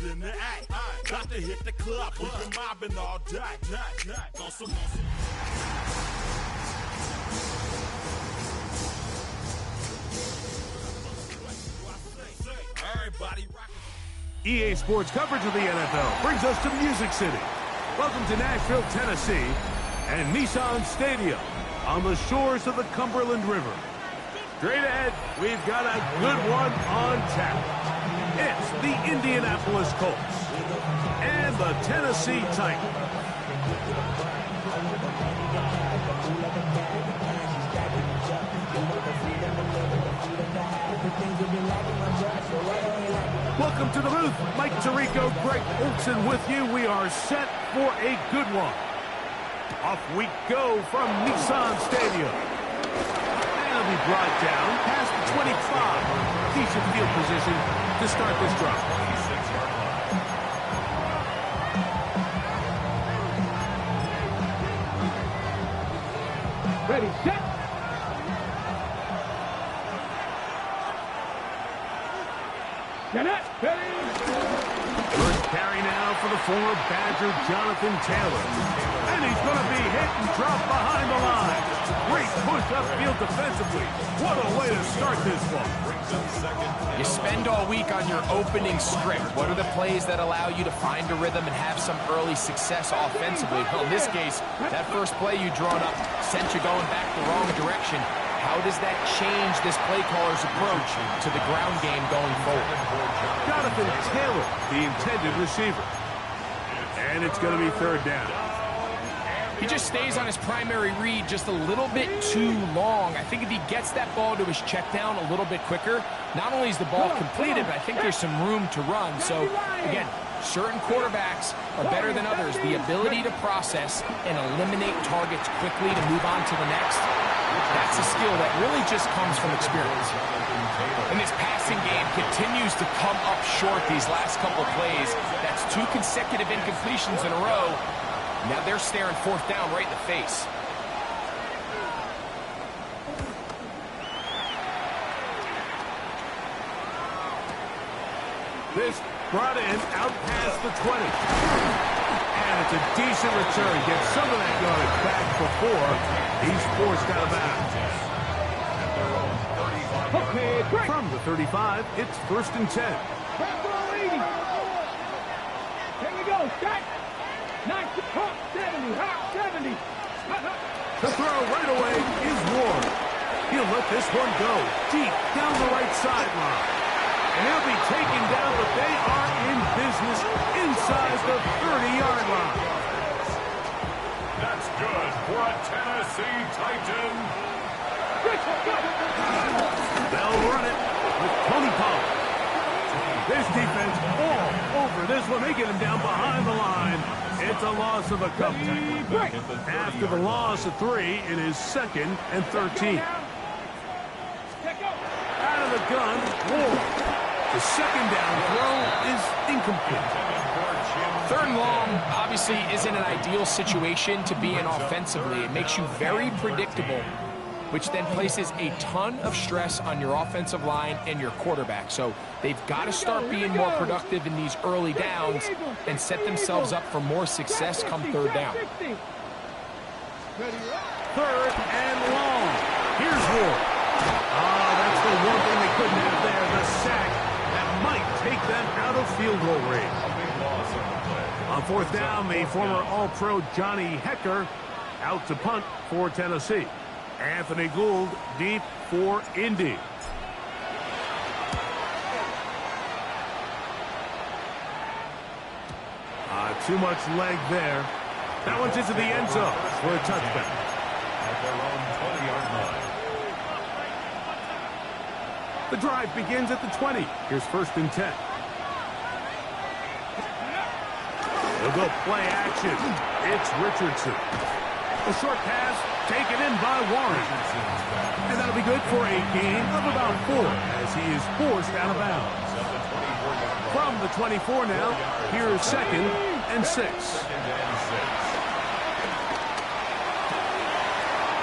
it in the act. Got to hit the club, we've been mobbing all day. Everybody rockin'. EA Sports coverage of the NFL brings us to Music City. Welcome to Nashville, Tennessee, and Nissan Stadium on the shores of the Cumberland River. Straight ahead, we've got a good one on tap. It's the Indianapolis Colts and the Tennessee Titans. Welcome to the booth. Mike Tirico, Greg Olson with you. We are set for a good one. Off we go from Nissan Stadium. And it'll be brought down past the 25. Decent field position to start this drive. Ready, set. First carry now for the former Badger, Jonathan Taylor. And he's going to be hit and dropped behind the line. Great push upfield defensively. What a way to start this one. You spend all week on your opening script. What are the plays that allow you to find a rhythm and have some early success offensively? Well, in this case, that first play you drawn up sent you going back the wrong direction. How does that change this play caller's approach to the ground game going forward? Jonathan Taylor, the intended receiver. And it's going to be third down. He just stays on his primary read just a little bit too long. I think if he gets that ball to his check down a little bit quicker, not only is the ball completed, but I think there's some room to run. So, again, certain quarterbacks are better than others. The ability to process and eliminate targets quickly to move on to the next, that's a skill that really just comes from experience. And this passing game continues to come up short these last couple of plays. That's 2 consecutive incompletions in a row. Now they're staring fourth down right in the face. This brought in out past the 20. And it's a decent return. Gets some of that yardage back before he's forced out of bounds. From the 35, it's first and 10. Here we go, Jack. Nice pump, 70, hot 70. The throw right away is Ward. He'll let this one go deep down the right sideline. And he'll be taken down, but they are in business inside the 30-yard line. That's good for a Tennessee Titan. They'll run it with Tony Pollard. This defense all over this one. They get him down behind the line. It's a loss of a couple. After the loss of 3, it is 2nd and 13. Out of the gun, Ward. The second down throw is incomplete. Third and long obviously isn't an ideal situation to be in offensively. It makes you very predictable, which then places a ton of stress on your offensive line and your quarterback. So they've got to start being more productive in these early downs and set themselves up for more success come third down. Third and long. Here's Ward. That's the one thing they couldn't have there, the sack that might take them out of field goal range. On fourth down, the former All-Pro Johnny Hecker out to punt for Tennessee. Anthony Gould deep for Indy. Too much leg there. That one's into the end zone for a touchback. At their own 20-yard line. The drive begins at the 20. Here's first and 10. They'll go play action. It's Richardson. A short pass taken in by Warren. And that'll be good for a gain of about 4 as he is forced out of bounds. From the 24 now, here's 2nd and 6.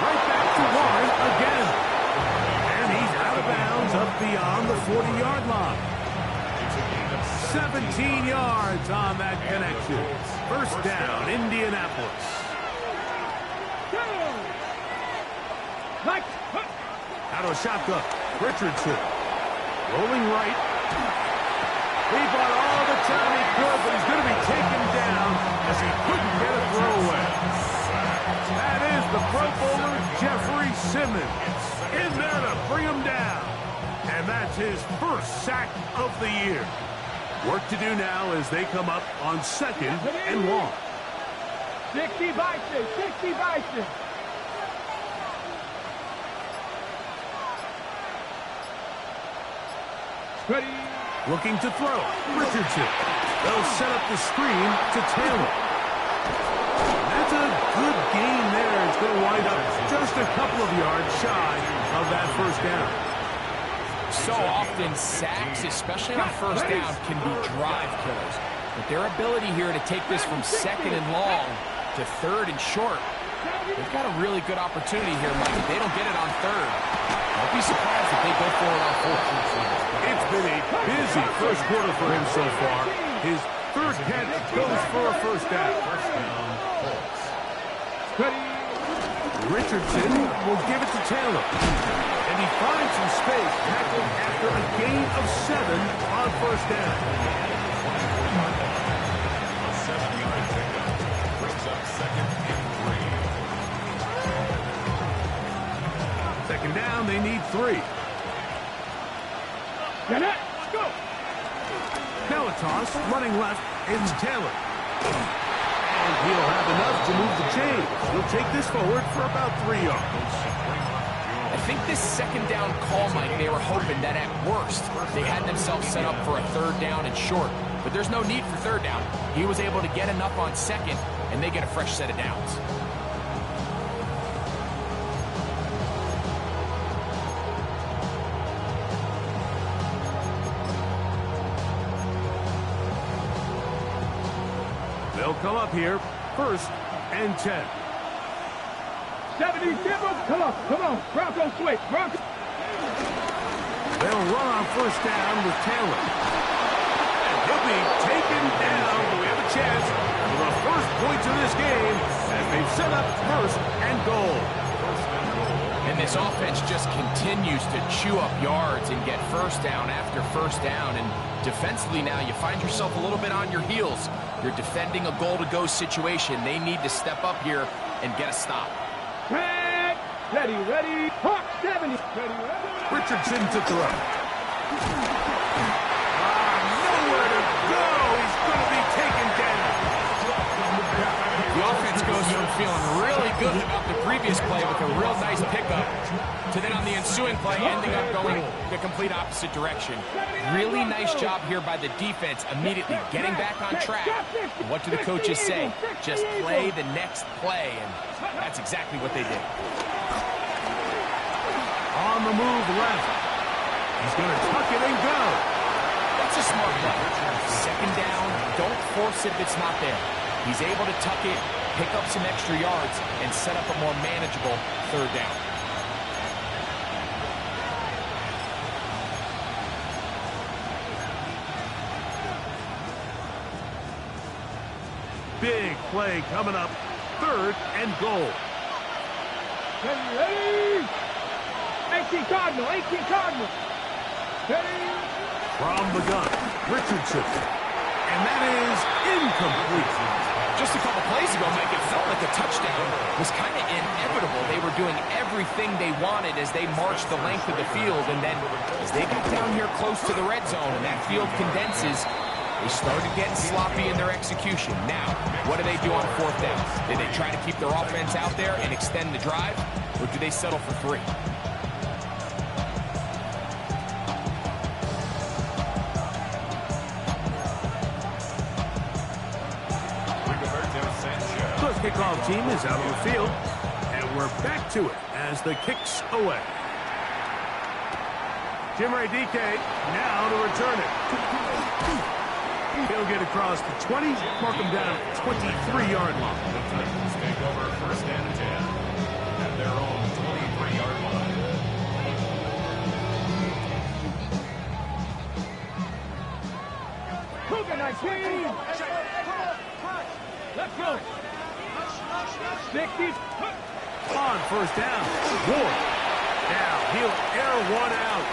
Right back to Warren again. And he's out of bounds up beyond the 40-yard line. 17 yards on that connection. First down, Indianapolis. Out of a shotgun, Richardson. Rolling right. He bought all the time he could, but he's going to be taken down as he couldn't get a throwaway. That is the Pro Bowler, Jeffrey Simmons, in there to bring him down. And that's his first sack of the year. Work to do now as they come up on 2nd and long. 60 Bison, 60 Bison. Ready. Looking to throw. Richardson. They'll set up the screen to Taylor. That's a good gain there. It's going to wind up just a couple of yards shy of that first down. So often sacks, especially on first down, can be drive killers. But their ability here to take this from 2nd and long to 3rd and short, they've got a really good opportunity here, Mike. If they don't get it on 3rd, don't be surprised if they go for it on 4th. It's been a busy first quarter for him so far. His 3rd catch goes for a first down. Richardson will give it to Taylor. And he finds some space, tackled after a gain of 7 on first down. A 7-yard pickup brings up 2nd and 3. Second down, they need 3. Get it. Go. Now a toss, running left, is Taylor. And he'll have enough to move the chains. He'll take this forward for about 3 yards. I think this 2nd down call, Mike, they were hoping that at worst they had themselves set up for a 3rd down and short. But there's no need for 3rd down. He was able to get enough on 2nd, and they get a fresh set of downs. They'll come up here, 1st and 10. 70 Dibble. Come on. Bronco switch. Bronco. They'll run on first down with Taylor. And he'll be taken down. We have a chance for the first points of this game as they've set up 1st and goal. And this offense just continues to chew up yards and get first down after first down. And defensively now, you find yourself a little bit on your heels. You're defending a goal-to-go situation. They need to step up here and get a stop. Ready. Hawk 70. Ready. Richardson to throw. Nowhere to go. He's going to be taken down. The offense goes from feeling really good about the previous play with a real nice pickup to then on the ensuing play ending up going the complete opposite direction. Really nice job here by the defense immediately getting back on track. What do the coaches say? Just play the next play, and that's exactly what they did. On the move left. He's going to tuck it and go. That's a smart play. 2nd down, don't force it if it's not there. He's able to tuck it, pick up some extra yards, and set up a more manageable 3rd down. Big play coming up. 3rd and goal. Ready. 18 Cardinal. Ready. From the gun, Richardson. And that is incomplete. Just a couple plays ago, Mike, it felt like a touchdown was kind of inevitable. They were doing everything they wanted as they marched the length of the field, and then as they got down here close to the red zone and that field condenses, they started getting sloppy in their execution. Now, what do they do on 4th down? Did they try to keep their offense out there and extend the drive, or do they settle for 3? Kickoff team is out on the field, and we're back to it as the kick's away. Jim Ray DK now to return it. He'll get across the 20, mark him down at 23-yard line. The Titans take over 1st and 10 at their own 23-yard line. 19. Let's go. 60. On first down. Ward. Now he'll air one out.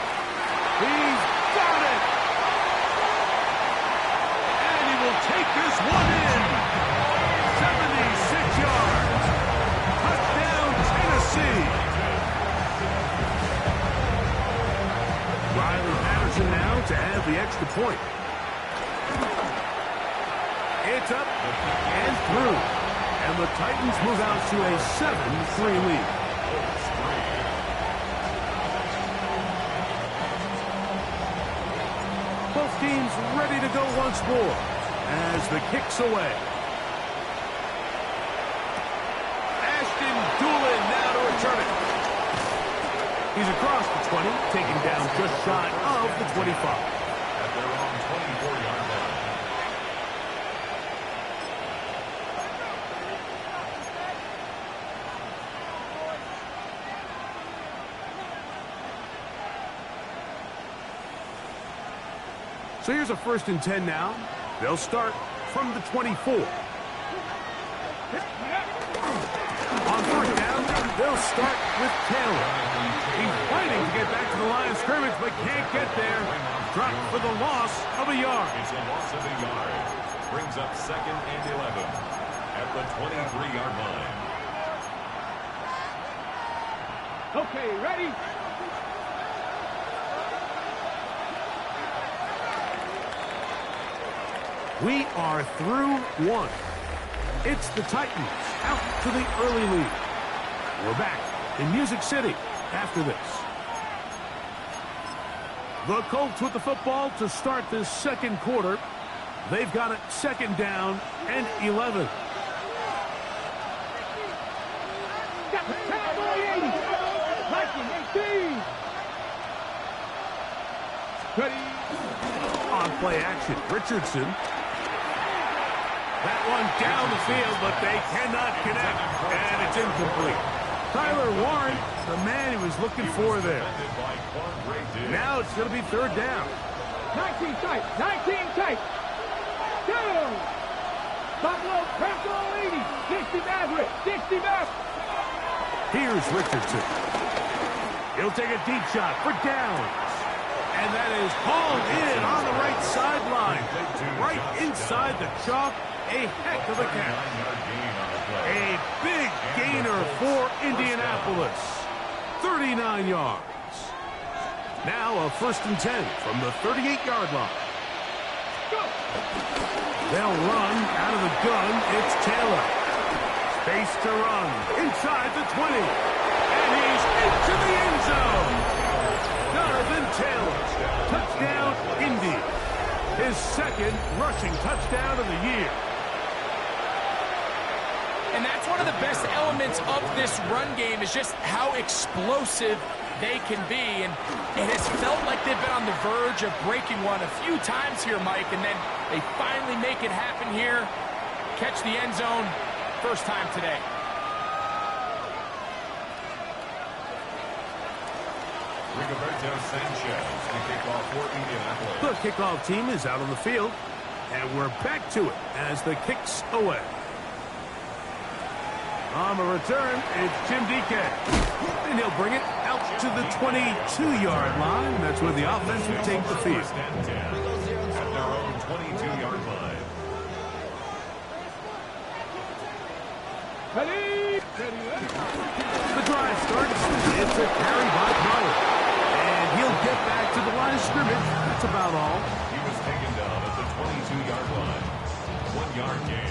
He's got it. And he will take this one in. 76 yards. Touchdown, Tennessee. Riley Patterson now to add the extra point. It's up and through. And the Titans move out to a 7-3 lead. Both teams ready to go once more as the kick's away. Ashton Doolin now to return it. He's across the 20, taken down just shy of the 25. At their own 24-yard line. So here's a 1st and 10 now. They'll start from the 24. On first down, they'll start with Taylor. He's fighting to get back to the line of scrimmage, but can't get there. Dropped for the loss of a yard. It's a loss of a yard. Brings up 2nd and 11 at the 23-yard line. Okay, ready? We are through one. It's the Titans out to the early lead. We're back in Music City after this. The Colts with the football to start this second quarter. They've got it 2nd down and 11. Got the Cowboy 80. Viking 18. Ready? On play action, Richardson. That one down the field, but they cannot connect, and it's incomplete. Tyler Warren, the man he was looking for there. Now it's going to be 3rd down. 19 tight. 19 tight. Down. Buffalo Crackle 80. 60 Maverick. 60 Maverick. Here's Richardson. He'll take a deep shot for downs. And that is hauled in on the right sideline. Right inside the chalk. A heck of a catch. A big gainer for Indianapolis. 39 yards. Now a 1st and 10 from the 38-yard line. They'll run out of the gun. It's Taylor. Space to run. Inside the 20. And he's into the end zone. Jonathan Taylor. Touchdown, Indy. His 2nd rushing touchdown of the year. And that's one of the best elements of this run game is just how explosive they can be. And it has felt like they've been on the verge of breaking one a few times here, Mike, and then they finally make it happen here. Catch the end zone first time today. Rigoberto Sanchez, the kickoff for Indianapolis. The kickoff team is out on the field, and we're back to it as the kick's away. On the return, it's Jim DK. And he'll bring it out to the 22-yard line. That's where the offense will take the field. 1st and 10 at their own 22-yard line. Ready? The drive starts. It's a carry by Pollard. And he'll get back to the line of scrimmage. That's about all. He was taken down at the 22-yard line. 1-yard gain.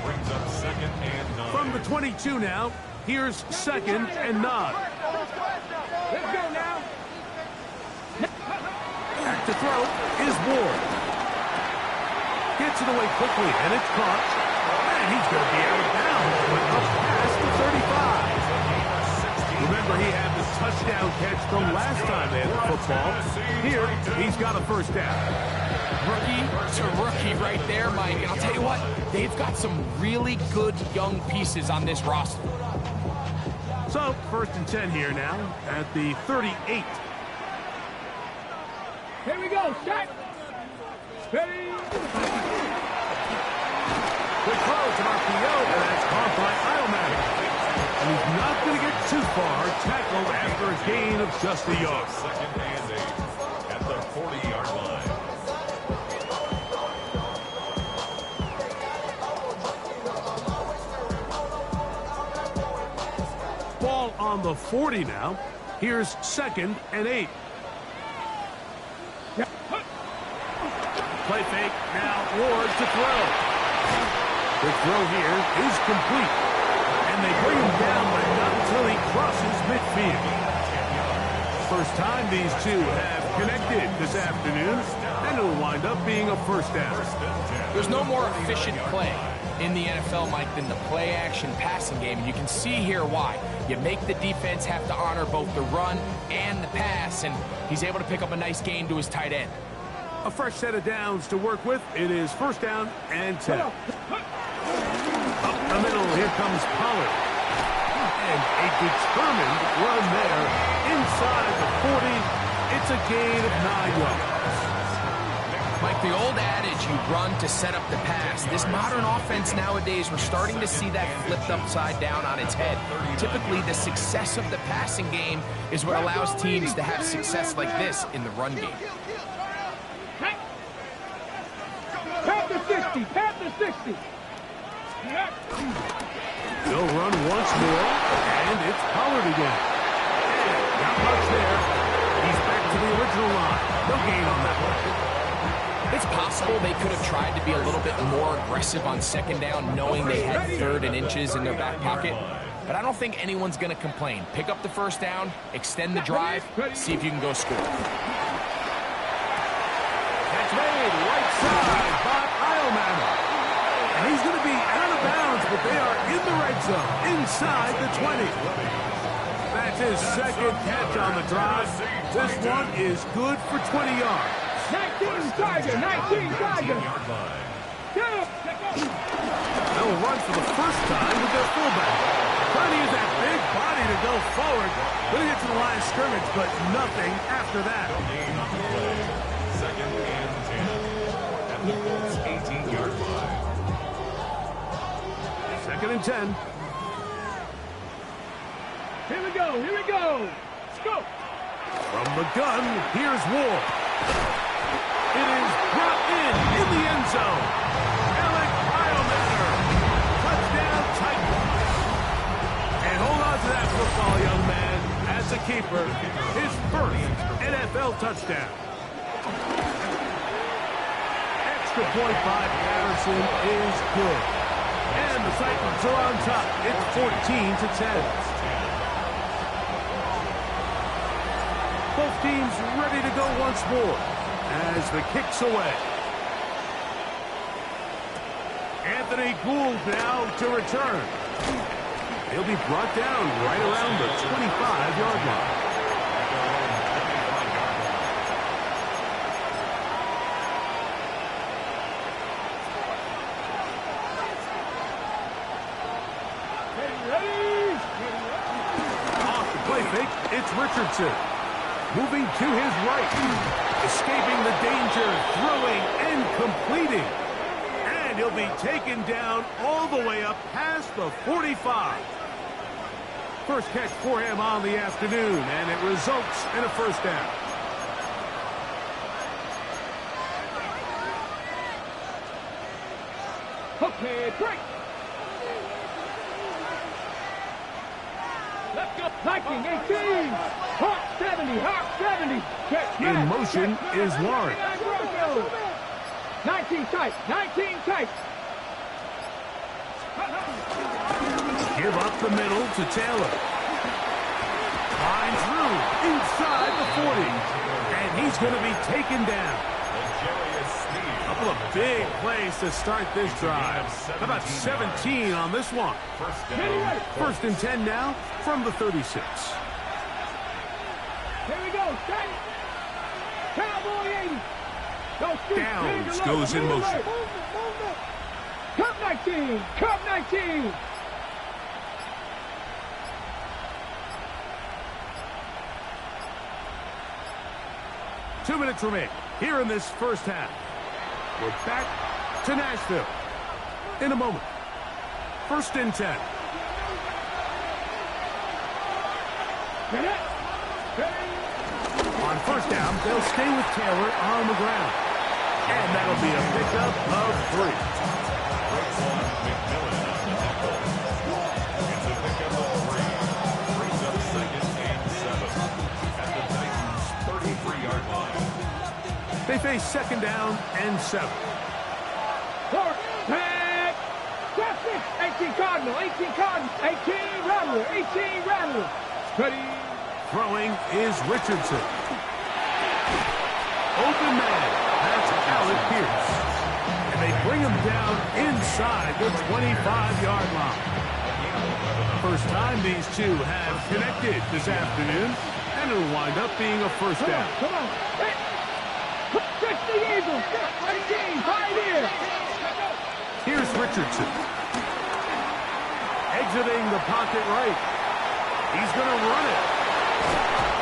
Brings up 2nd and 9. From the 22 now, here's 2nd and 9. Let's go now. Back to throw is Ward. Gets it away quickly, and it's caught. And he's going to be out of bounds, but up past the 35. Remember, he had the touchdown catch from last time they had the football. Here, he's got a 1st down. Rookie to rookie right there, Mike. And I'll tell you what, they've got some really good young pieces on this roster. So, 1st and 10 here now at the 38. Here we go. Shot. Ready? Quick throw to RPO, and that's caught by Iomatic. And he's not going to get too far, tackled after a gain of just a yard. Second and 8 at the 40-yard line. Ball on the 40 now. Here's second and 8. Play fake. Now Ward to throw. The throw here is complete. And they bring him down, but not until he crosses midfield. First time these two have connected this afternoon, and it'll wind up being a first down. There's no more efficient play in the NFL, Mike, than the play-action passing game. And you can see here why. You make the defense have to honor both the run and the pass, and he's able to pick up a nice gain to his tight end. A fresh set of downs to work with. It is first down and 10. Up the middle, here comes Pollard. And a determined run there inside the 40. It's a gain of 9 yards. Mike, the old adage, you run to set up the pass. This modern offense nowadays, we're starting to see that flipped upside down on its head. Typically, the success of the passing game is what allows teams to have success like this in the run game. Pat the 60. Pat the 60. They'll run once more, and it's Pollard again. And not much there. He's back to the original line. No gain on that one. It's possible they could have tried to be a little bit more aggressive on second down, knowing they had third and inches in their back pocket. But I don't think anyone's going to complain. Pick up the first down, extend the drive, see if you can go score. Catch made, right side by Iomatic. And he's going to be out of bounds, but they are in the red zone, inside the 20. That's his second catch on the drive. This one is good for 20 yards. 19 Tiger. 19 Tiger. They'll run for the first time with their fullback. Trying to use that big body to go forward. Going to get to the line of scrimmage, but nothing after that. Second and 10 at the Colts 18-yard line. Second and 10. Here we go. Here we go. Let's go. From the gun, here's Ward. It is brought in the end zone. Alec Iomatic. Touchdown Titans. And hold on to that football, young man. As a keeper, his first NFL touchdown. Extra point by Patterson is good. And the Titans are on top. It's 14-10. Both teams ready to go once more as the kick's away. Anthony Gould now to return. He'll be brought down right around the 25-yard line. Off the play fake, it's Richardson. Moving to his right. Escaping the danger, throwing and completing. And he'll be taken down all the way up past the 45. First catch for him on the afternoon, and it results in a first down. Okay, break. Let's go. 19-18. Hawk 70. Hawk 70. In motion is Lawrence. 19 tight. 19 tight. Give up the middle to Taylor. Line through inside the 40. And he's going to be taken down. A couple of big plays to start this drive. How about 17 on this one? First and 10 now from the 36. Here we go. Set. Cowboy 80. Downs goes in motion. Cup 19. Cup 19. Two 2 minutes remain here in this first half. We're back to Nashville in a moment. 1st and 10. On 1st down, they'll stay with Taylor on the ground. And that'll be a pickup of 3. It's a pickup of 3. Brings up 2nd and 7 at the Titans' 33-yard line. They face 2nd down and 7. Tag! That's it! 18 Cardinal, 18 Cardinal, 18 Rattler, 18 Rattler. Ready? Throwing is Richardson. Open man. That's Alec Pierce. And they bring him down inside the 25-yard line. First time these two have connected this afternoon, and it'll wind up being a 1st down. Come on. Hey. Touch the Eagles. 18, right here. Here's Richardson. Exiting the pocket right. He's going to run it.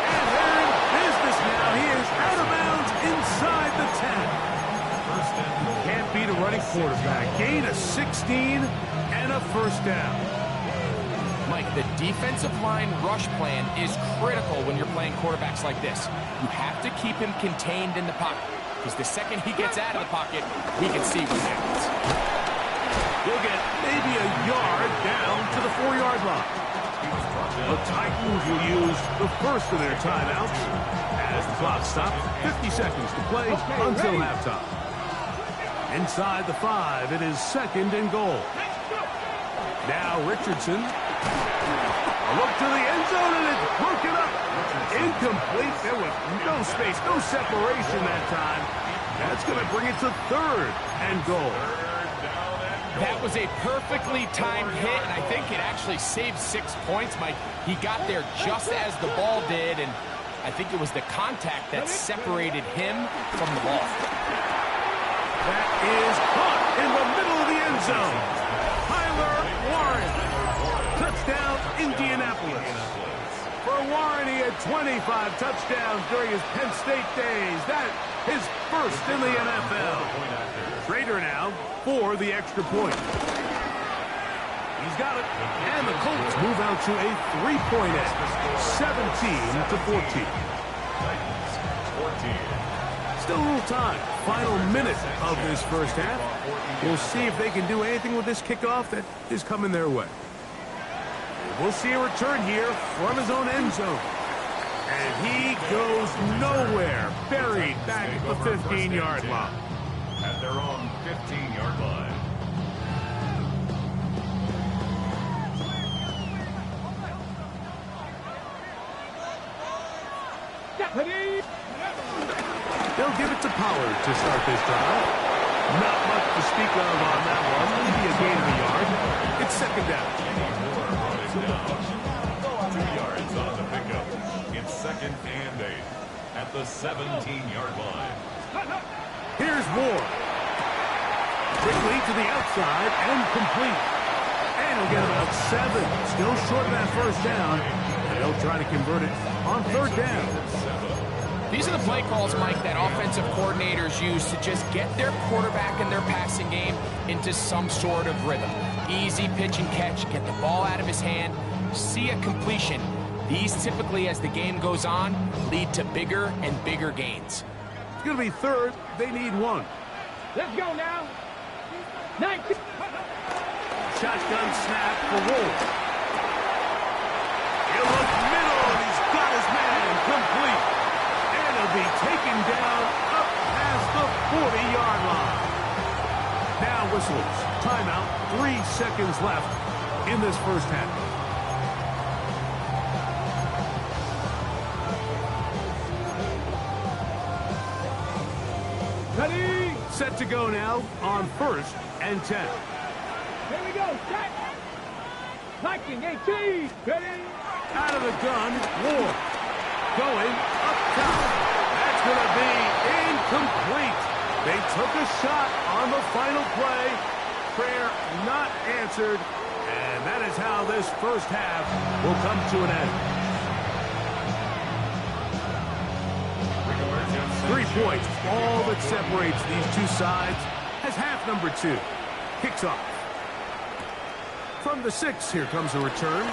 And they're in business now. He is out of bounds inside the 10. Can't beat a running quarterback. Gain of 16 and a 1st down. Mike, the defensive line rush plan is critical when you're playing quarterbacks like this. You have to keep him contained in the pocket, because the second he gets out of the pocket, we can see what happens. He'll get maybe a yard down to the 4-yard line. The Titans will use the first of their timeouts as the clock stops. 50 seconds to play until halftime. Inside the 5, it is 2nd and goal. Now Richardson. A look to the end zone, and it's broken up. Incomplete. There was no space, no separation that time. That's going to bring it to 3rd and goal. That was a perfectly timed hit, and I think it actually saved 6 points, Mike. He got there just as the ball did, and I think it was the contact that separated him from the ball. That is caught in the middle of the end zone. Tyler Warren. Touchdown, Indianapolis. For Warren, he had 25 touchdowns during his Penn State days. That is 1st in the NFL. Trader now for the extra point. He's got it. And the Colts move out to a 3-point edge. 17-14. Still a little time. Final minute of this 1st half. We'll see if they can do anything with this kickoff that is coming their way. We'll see a return here from his own end zone. And he goes nowhere. Buried back at the 15-yard line. At their own 15-yard line. They'll give it to Pollard to start this drive. Not much to speak of on that one. Maybe a gain of a yard. It's 2nd down. 2 yards on the pickup. It's 2nd and 8 at the 17-yard line. Here's Moore. Quickly to the outside and complete. And he'll get about 7. Still short of that 1st down. And they'll try to convert it on 3rd down. These are the play calls, Mike, that offensive coordinators use to just get their quarterback and their passing game into some sort of rhythm. Easy pitch and catch, get the ball out of his hand, see a completion. These typically, as the game goes on, lead to bigger and bigger gains. It's going to be 3rd. They need 1. Let's go now. 19. Shotgun snap for Wolf. He'll look middle, and he's got his man complete. And he'll be taken down up past the 40-yard line. Now whistles. Timeout. 3 seconds left in this 1st half. Ready? Set to go now on 1st and 10. Here we go. Set. Viking 18. Ready? Out of the gun, Ward. Going up top. That's going to be incomplete. They took a shot on the final play. Prayer not answered. And that is how this 1st half will come to an end. 3 points, all that separates these two sides as half number 2 kicks off. From the 6, here comes a return.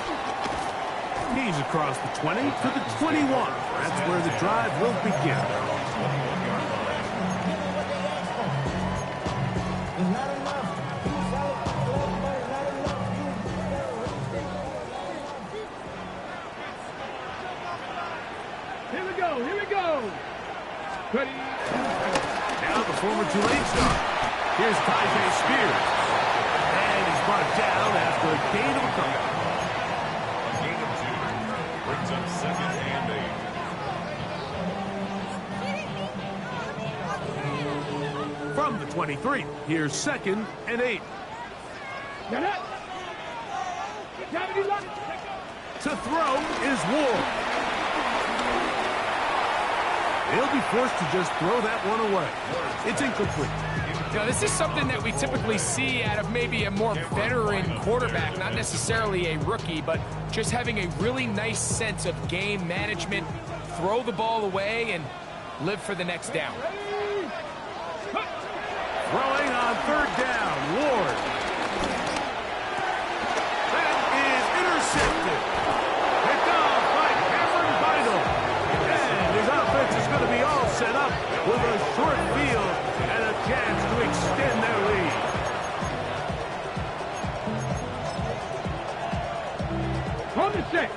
He's across the 20 to the 21. That's where the drive will begin. Here we go. Ready. Now the former Tulane star. Here's Tyjae Spears. And he's brought down after a gain of a couple. A gain of 2 brings up second and 8. From the 23, here's second and 8. To throw is Ward. He'll be forced to just throw that one away. It's incomplete. Now, this is something that we typically see out of maybe a more veteran quarterback, not necessarily a rookie, but just having a really nice sense of game management, throw the ball away, and live for the next down. Throwing on 3rd down, Ward. That is intercepted. Picked off by Cameron Vidal. And his offense is going to be all set up with a short field and a chance to extend their lead. On the 6.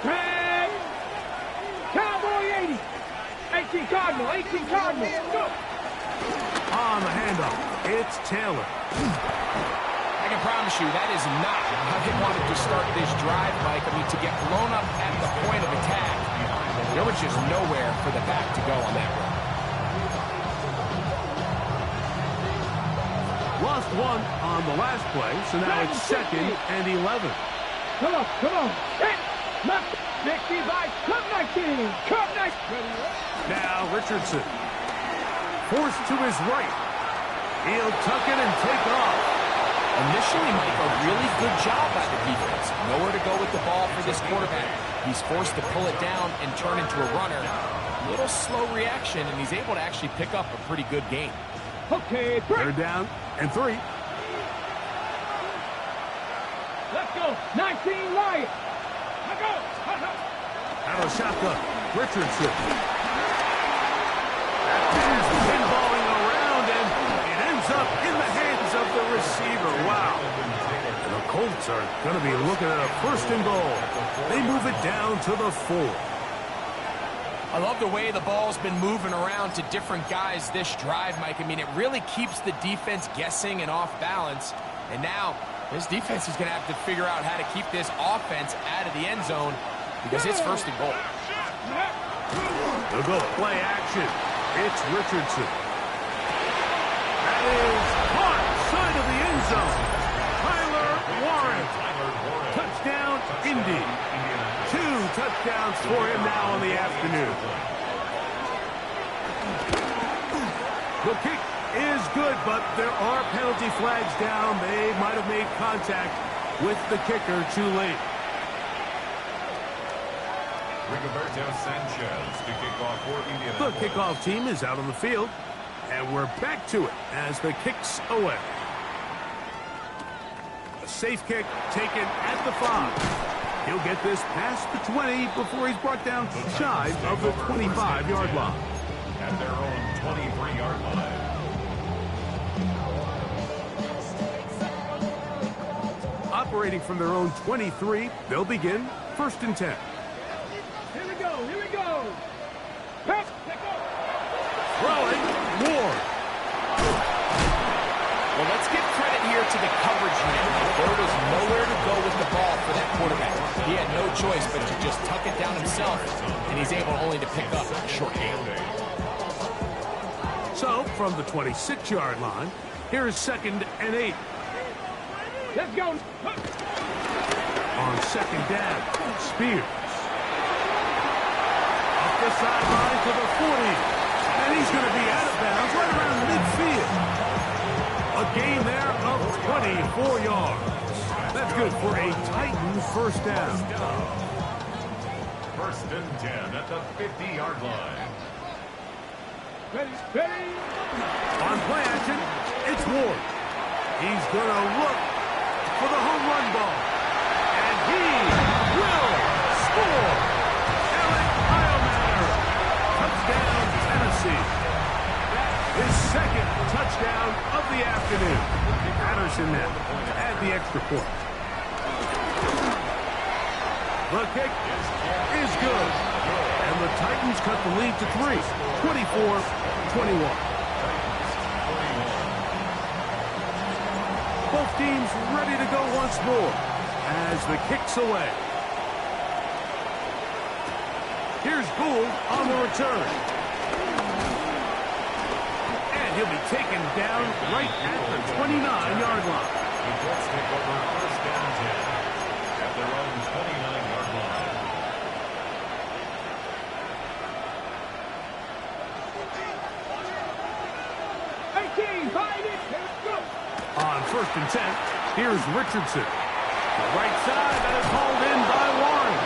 Tag. Cowboy 80. 18 Cardinal. 18 Cardinal. Go. On the handoff, it's Taylor. I can promise you that is not how they wanted to start this drive, Mike. I mean, to get blown up at the point of attack, there was just nowhere for the back to go on that run. Lost one on the last play, so now it's second and 11. Come on. Hey, look. 65. Come 19. Come 19. Now Richardson. Forced to his right. He'll tuck it and take off. Initially, Mike, a really good job by the defense. Nowhere to go with the ball for this quarterback. He's forced to pull it down and turn into a runner. A little slow reaction, and he's able to actually pick up a pretty good gain. Okay, 3. They're down and 3. Let's go. 19 Lions. Let's go. Out of shotgun, Richardson. That is pinballing around, and it ends up in the hands of the receiver. Wow. And the Colts are going to be looking at a 1st and goal. They move it down to the 4. I love the way the ball's been moving around to different guys this drive, Mike. I mean, it really keeps the defense guessing and off balance. And now, this defense is going to have to figure out how to keep this offense out of the end zone because it's 1st and goal. They'll go play action. It's Richardson. That is caught side of the end zone. Tyler Warren. Touchdown, Indy. 2 touchdowns for him now in the afternoon. The kick is good, but there are penalty flags down. They might have made contact with the kicker too late. Rigoberto Sanchez to kick off for The Indianapolis. kickoff team is out on the field, and we're back to it as the kick's away. A safe kick taken at the 5. He'll get this past the 20 before he's brought down shy of the 25-yard line. At their own 23-yard line. Operating from their own 23, they'll begin 1st and 10. Here we go. Pass. Throwing, Ward. Well, let's give credit here to the coverage unit. There was nowhere to go with the ball for that quarterback. He had no choice but to just tuck it down himself, and he's able only to pick up a short gain. So, from the 26-yard line, here is 2nd and 8. Let's go. On 2nd down, Spears. Up the sideline to the 40. And he's going to be out of bounds right around midfield. A gain there of 24 yards. That's good for a Titan 1st down. First and 10 at the 50-yard line. Ready. On play action, it's Ward. He's going to look for the home run ball. And he will score. Eric Heilmatter. Touchdown, Tennessee. His second touchdown of the afternoon. Patterson now to add the extra point. The kick is good. And the Titans cut the lead to 3, 24-21. Both teams ready to go once more as the kick's away. Here's Gould on the return. And he'll be taken down right at the 29-yard line. The Colts take over first and 10 at their own 29-yard line. On first and 10, here's Richardson. The right side, that is hauled in by Warren.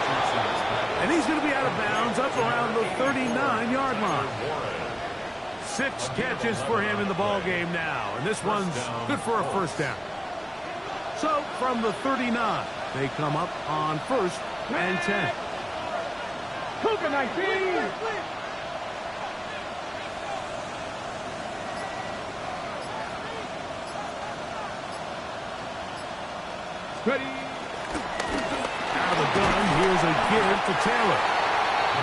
And he's going to be out of bounds up around the 39-yard line. 6 catches for him in the ball game now, and this one's good for a first down. So from the 39, they come up on first and 10. Cougar 19. Ready. Out of the gun, here's a give to Taylor.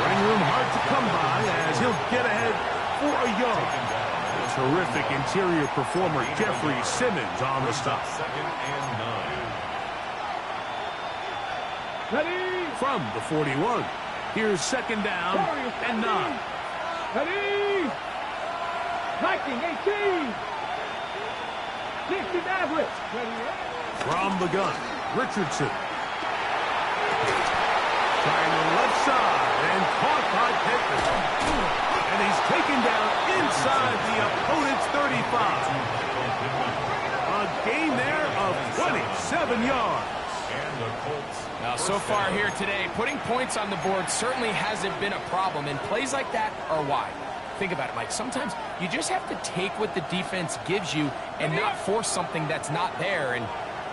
Running room hard to come by as he'll get ahead for a yard. Terrific interior performer Jeffrey Simmons on the stop. Second and 9. Ready. From the 41, here's second down and 9. Ready. Viking 18. 60 Maverick. Ready. From the gun, Richardson. Trying the left side and caught by Pickens. And he's taken down inside the opponent's 35. A gain there of 27 yards. And the Colts. Now, so far here today, putting points on the board certainly hasn't been a problem, and plays like that are why. Think about it, Mike. Sometimes you just have to take what the defense gives you and not force something that's not there, and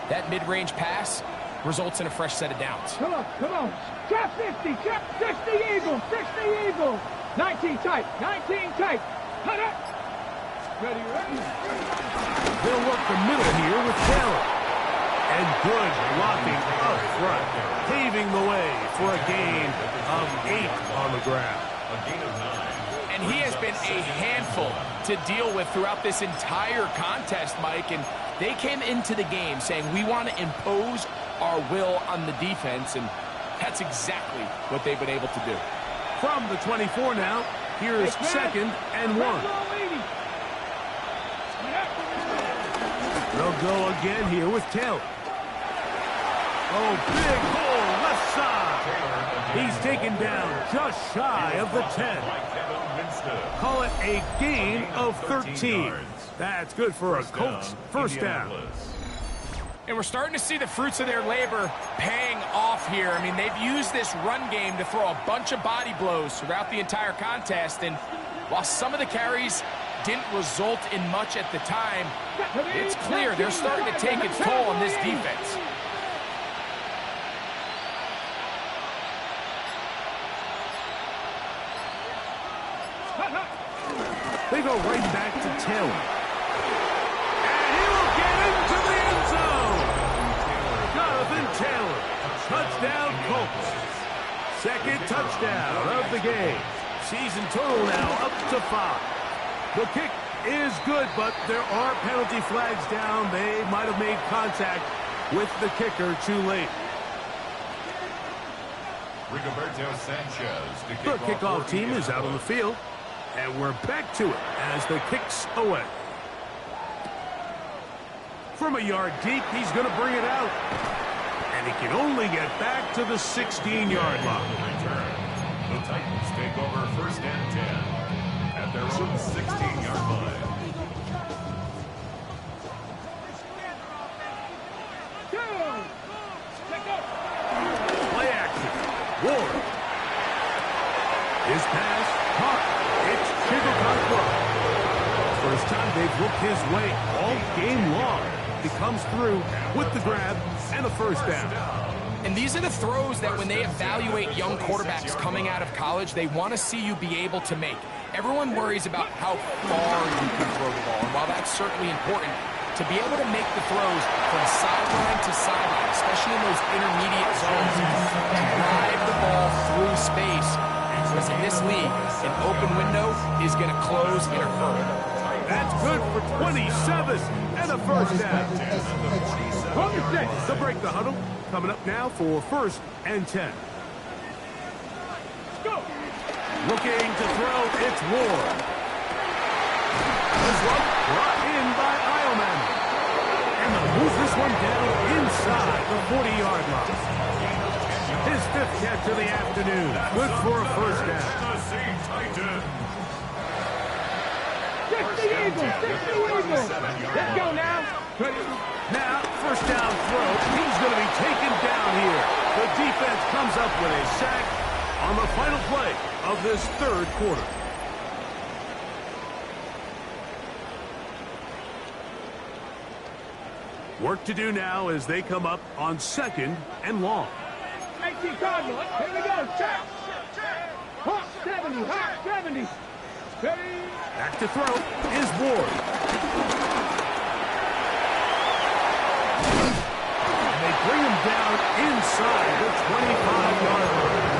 that mid-range pass results in a fresh set of downs. Come on. Trap 50, trap 60 Eagles, 60 Eagles. 19 tight, 19 tight. Cut it. Ready. They'll work the middle here with Taylor. And good blocking up front, paving the way for a gain of 8 on the ground. A gain of 9. And he has been a handful to deal with throughout this entire contest, Mike. And they came into the game saying, we want to impose our will on the defense. And that's exactly what they've been able to do. From the 24 now, here's second and 1. They'll go again here with Taylor. Oh, big hole left side. He's taken down just shy of the 10. Call it a gain of 13. That's good for a Colts first down. And we're starting to see the fruits of their labor paying off here. I mean, they've used this run game to throw a bunch of body blows throughout the entire contest. And while some of the carries didn't result in much at the time, it's clear they're starting to take its toll on this defense. They go right back to Taylor. And he will get into the end zone. Jonathan Taylor. Touchdown Colts. Second touchdown of the game. Season total now up to 5. The kick is good, but there are penalty flags down. They might have made contact with the kicker too late. Rigoberto Sanchez to kick The off kickoff team is out on the field. And we're back to it as the kick's away. From a yard deep, he's going to bring it out. And he can only get back to the 16-yard line. The Titans take over first and 10 at their own 16-yard line. Play action. Ward. time they've looked his way all game long. He comes through with the grab and a first down. And these are the throws that when they evaluate young quarterbacks coming out of college, they want to see you be able to make. Everyone worries about how far you can throw the ball. And while that's certainly important, to be able to make the throws from sideline to sideline, especially in those intermediate zones, drive the ball through space. Because in this league, an open window is going to close in a hurry. That's good for 27 and a first down. They'll break the huddle. Coming up now for 1st and 10. Looking to throw, it's Ward. This one brought in by Ileman. And they'll move this one down inside the 40-yard line. His 5th catch of the afternoon. Good for a first down. 60 Eagles, 60 Eagles. Let's go now. Now, first down throw. He's going to be taken down here. The defense comes up with a sack on the final play of this 3rd quarter. Work to do now as they come up on 2nd and long. 19 Cardinals. Here we go. Check. Hawk 70. Hawk 70. Ready. Back to throw is Ward. And they bring him down inside the 25-yard line.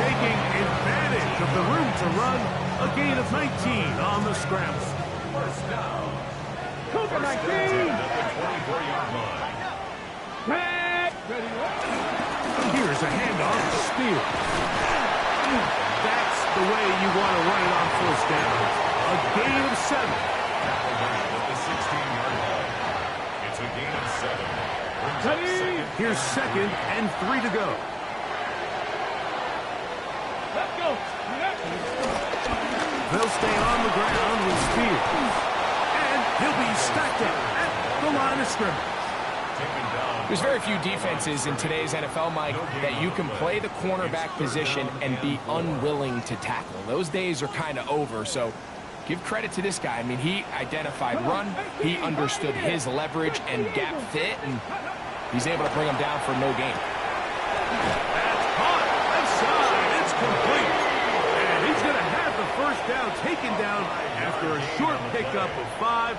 Taking advantage of the room to run, a gain of 19 on the scramble. First down. Cooper 19. At the 24-yard line. Back. Ready. Here's a handoff to Spear. That's the way you want to run it on first down. A gain of 7. At the 16-yard line. It's a gain of 7. Ready. Here's 2nd and 3 to go. Let's go. They'll stay on the ground with Spear. And he'll be stacked up at the line of scrimmage. There's very few defenses in today's NFL, Mike, that you can play the cornerback position and be unwilling to tackle. Those days are kind of over, so give credit to this guy. I mean, he identified run, he understood his leverage and gap fit, and he's able to bring him down for no gain. That's caught. Left side. It's complete. And he's going to have the first down taken down after a short pickup of 5,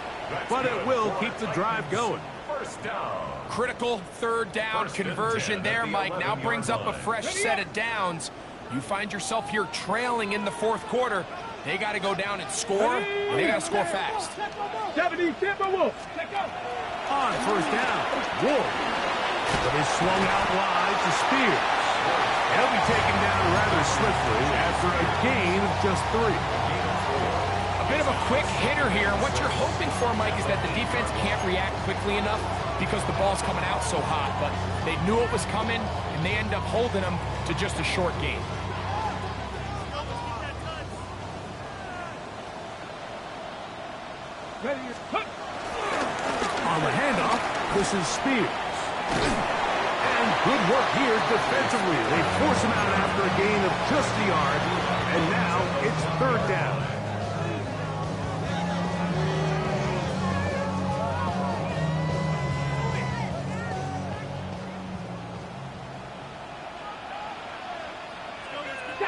but it will keep the drive going. First down. Critical 3rd down conversion there, Mike. Now brings up a fresh set of downs. You find yourself here trailing in the 4th quarter. They got to go down and score, and they got to score fast. 70 Timberwolves. On first down, Ward. But is swung out wide to Spears. He'll be taken down rather swiftly after a gain of just 3. A bit of a quick hitter here. What you're hoping for, Mike, is that the defense can't react quickly enough because the ball's coming out so hot. But they knew it was coming, and they end up holding them to just a short gain. Ready. On the handoff, this is Spears. And good work here defensively. They force him out after a gain of just a yard. And now it's 3rd down.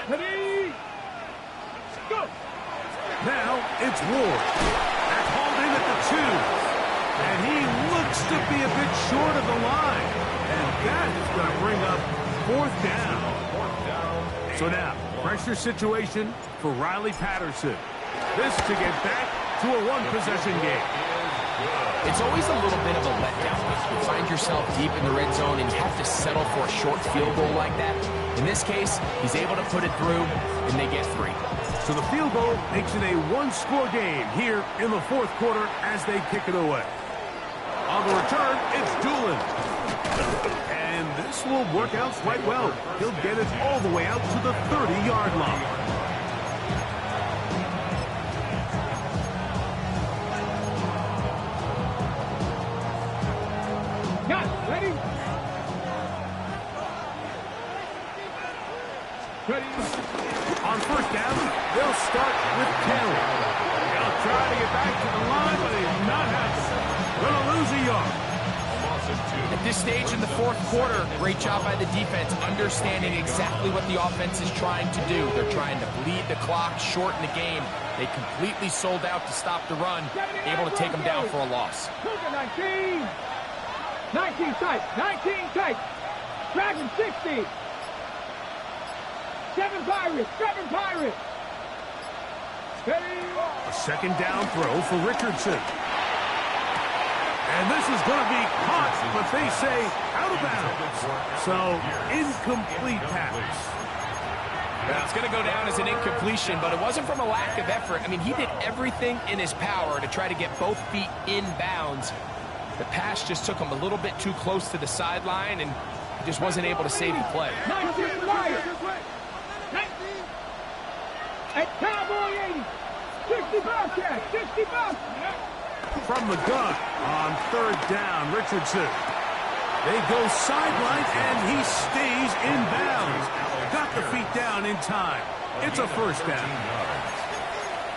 Ready. Go. Now it's Ward. Back hauled in at the 2. And he looks to be a bit short of the line. And that is going to bring up 4th down. So now, pressure situation for Riley Patterson. This to get back to a 1-possession game. It's always a little bit of a letdown. You find yourself deep in the red zone and you have to settle for a short field goal like that. In this case, he's able to put it through, and they get 3. So the field goal makes it a 1-score game here in the 4th quarter as they kick it away. On the return, it's Doolin. And this will work out quite well. He'll get it all the way out to the 30-yard line. Got it. Ready. Ready. On first down, they'll start with Taylor. Out trying to get back to the line, but he's not happening. Going to lose a yard. At this stage in the fourth quarter, great job by the defense, understanding exactly what the offense is trying to do. They're trying to bleed the clock, shorten the game. They completely sold out to stop the run, able to take them down for a loss. 19. 19 tight. 19 tight. Dragon 60. 7 Pirates. 7 Pirates. Steady. A second down throw for Richardson. And this is going to be caught, but they say out of bounds. So, incomplete pass. It's going to go down as an incompletion, but it wasn't from a lack of effort. I mean, he did everything in his power to try to get both feet in bounds. The pass just took him a little bit too close to the sideline, and he just wasn't able to save the play. 19 Pirates. At Cowboy 80. 60 Bobcats. 60 Bobcats. From the gun on third down, Richardson. They go sideline, and he stays in bounds. Got the feet down in time. It's a first down.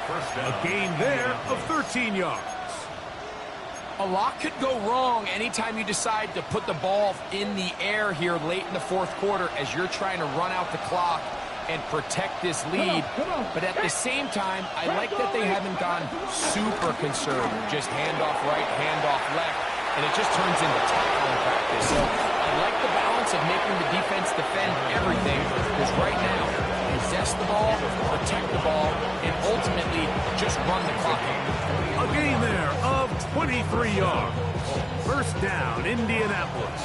A gain there of 13 yards. A lot could go wrong anytime you decide to put the ball in the air here late in the fourth quarter as you're trying to run out the clock and protect this lead. But at the same time, I like that they haven't gone super conservative. Just handoff right, handoff left, and it just turns into tackling practice. So I like the balance of making the defense defend everything, because right now, possess the ball, protect the ball, and ultimately just run the clock out. A gain there of 23 yards. First down, Indianapolis.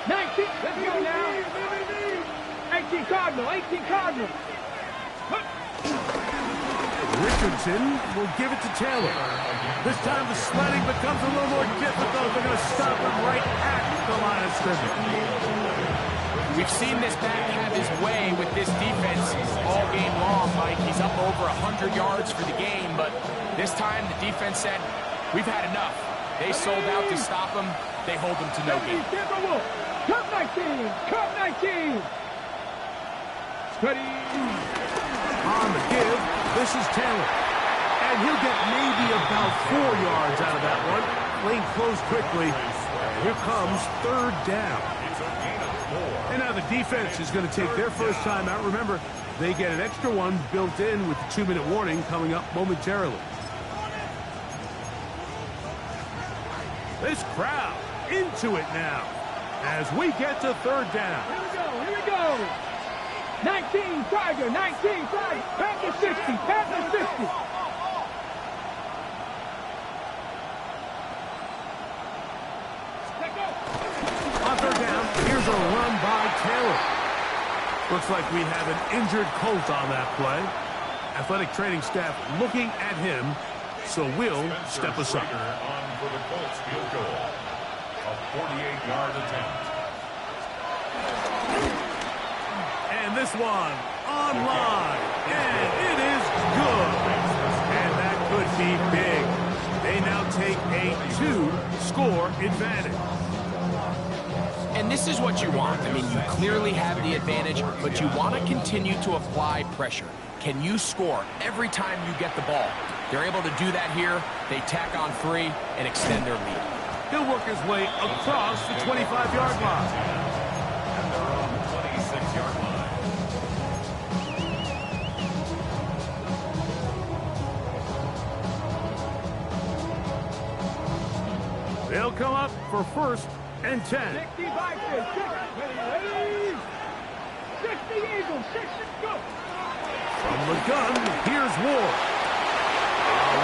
19, let's go now. 18 Cardinal, 18 Cardinal. Richardson will give it to Taylor. This time the sledding becomes a little more difficult. They're going to stop him right at the line of scrimmage. We've seen this back have his way with this defense all game long, Mike. He's up over 100 yards for the game, but this time the defense said, we've had enough. They sold out to stop him. They hold him to no gain. Cup 19! Cup 19! Steady! On the give, this is Taylor. And he'll get maybe about 4 yards out of that one. Lane closed quickly. Here comes third down. And now the defense is going to take their first time out. Remember, they get an extra one built in with the 2-minute warning coming up momentarily. This crowd into it now as we get to third down. Here we go. 19 Tiger, 19 Tiger. Panther 60, Panther 60. On third down, here's a run by Taylor. Looks like we have an injured Colt on that play. Athletic training staff looking at him, so we'll step aside. On for the Colts field goal. A 48-yard attempt. And this one online, and it is good. And that could be big. They now take a 2-score advantage. And this is what you want. I mean, you clearly have the advantage, but you want to continue to apply pressure. Can you score every time you get the ball? They're able to do that here. They tack on 3 and extend their lead. He'll work his way across the 25-yard line. And they're on the 26-yard line. They'll come up for first and 10. 60 Vikings, 60 Eagles, 60, go. From the gun, here's Ward.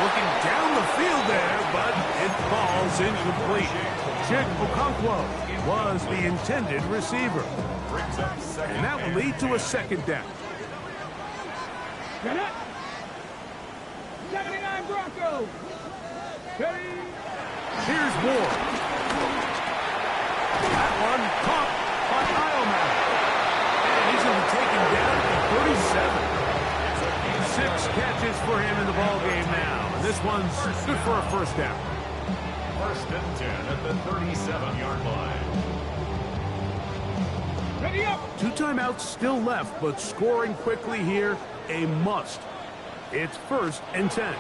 Looking down the field there, but it falls incomplete. Chig Okonkwo was the intended receiver. And that will lead to a second down. Get it. 79 Broncos. Ready. Here's Ward. That one caught by Ileman. And he's going to be taken down at 37. 6 catches for him in the ball game now. And this one's good for a first down. First and 10 at the 37-yard line. Ready up. 2 timeouts still left, but scoring quickly here a must. It's 1st and 10.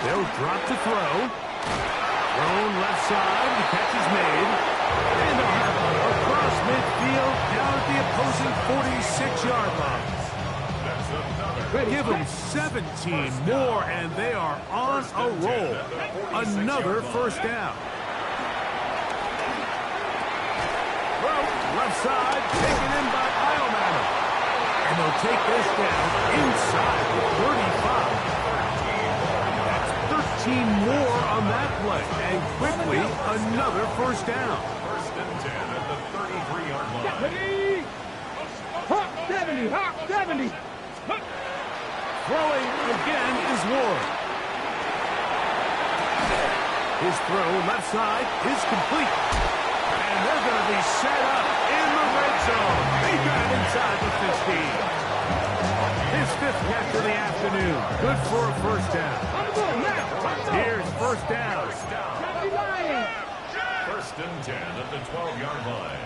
They'll drop to throw. Thrown left side. The catch is made. And they'll have it across midfield down at the opposing 46-yard line. Give them 17 more, and they are on a roll. Another 1st down. Left side, taken in by Eilman. And they'll take this down inside the 35. That's 13 more on that play. And quickly, another 1st down. 1st and 10 at the 33-yard line. Hawk 70, Hawk 70. Throwing again is Ward. His throw left side is complete. And they're going to be set up in the red zone. They got it inside the 15. His 5th catch of the afternoon. Good for a 1st down. Here's 1st down. 1st and 10 at the 12-yard line.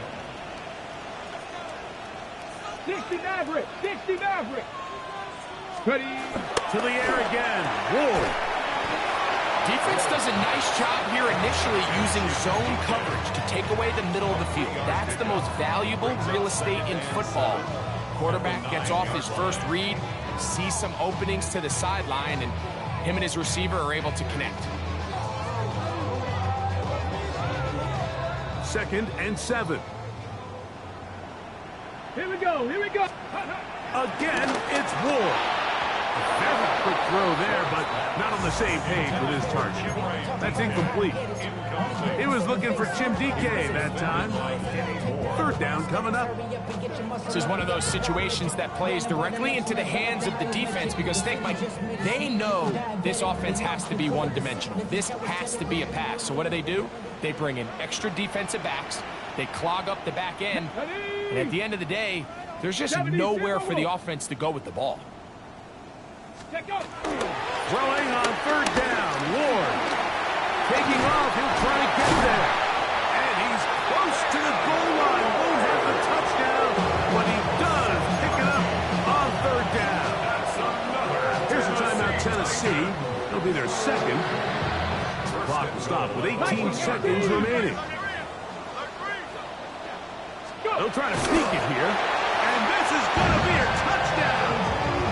60 Maverick, 60 Maverick. Ready. To the air again. Ward. Defense does a nice job here initially using zone coverage to take away the middle of the field. That's the most valuable real estate in football. Quarterback gets off his first read, sees some openings to the sideline, and him and his receiver are able to connect. 2nd and 7. Here we go, here we go. Again, it's Ward. A very quick throw there, but not on the same page with his target. That's incomplete. He was looking for Jim DK that time. 3rd down coming up. This is one of those situations that plays directly into the hands of the defense because, think, Mike, they know this offense has to be one-dimensional. This has to be a pass. So what do? They bring in extra defensive backs. They clog up the back end. And at the end of the day, there's just nowhere for the offense to go with the ball. Throwing on 3rd down. Ward. Taking off. He'll try to get there. And he's close to the goal line. Won't have the touchdown, but he does pick it up on 3rd down. Here's a timeout, Tennessee. It'll be their 2nd. Clock will stop with 18 seconds remaining. They'll try to sneak it here. And this is going to be a touchdown.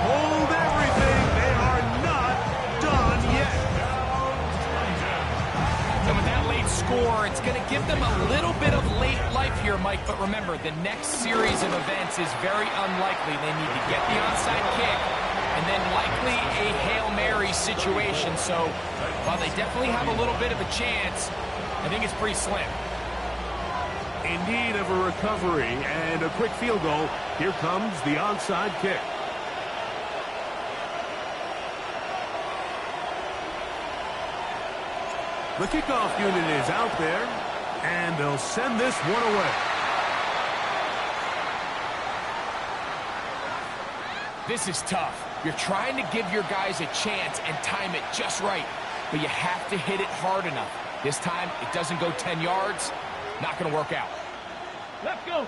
Hold everything. They are not done yet. And with that late score, it's going to give them a little bit of late life here, Mike. But remember, the next series of events is very unlikely. They need to get the onside kick and then likely a Hail Mary situation. So while they definitely have a little bit of a chance, I think it's pretty slim. In need of a recovery and a quick field goal. Here comes the onside kick. The kickoff unit is out there, and they'll send this one away. This is tough. You're trying to give your guys a chance and time it just right, but you have to hit it hard enough. This time, it doesn't go 10 yards. Not going to work out. Let's go.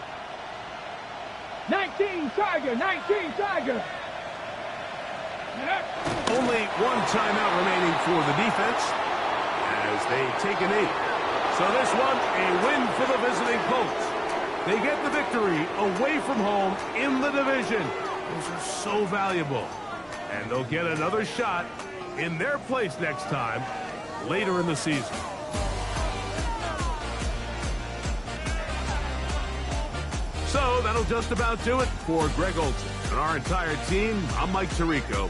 19 Tiger, 19 Tiger. Only one timeout remaining for the defense as they take a knee. So this one, a win for the visiting Colts. They get the victory away from home in the division. Those are so valuable. And they'll get another shot in their place next time later in the season. So that'll just about do it for Greg Olsen and our entire team. I'm Mike Tirico.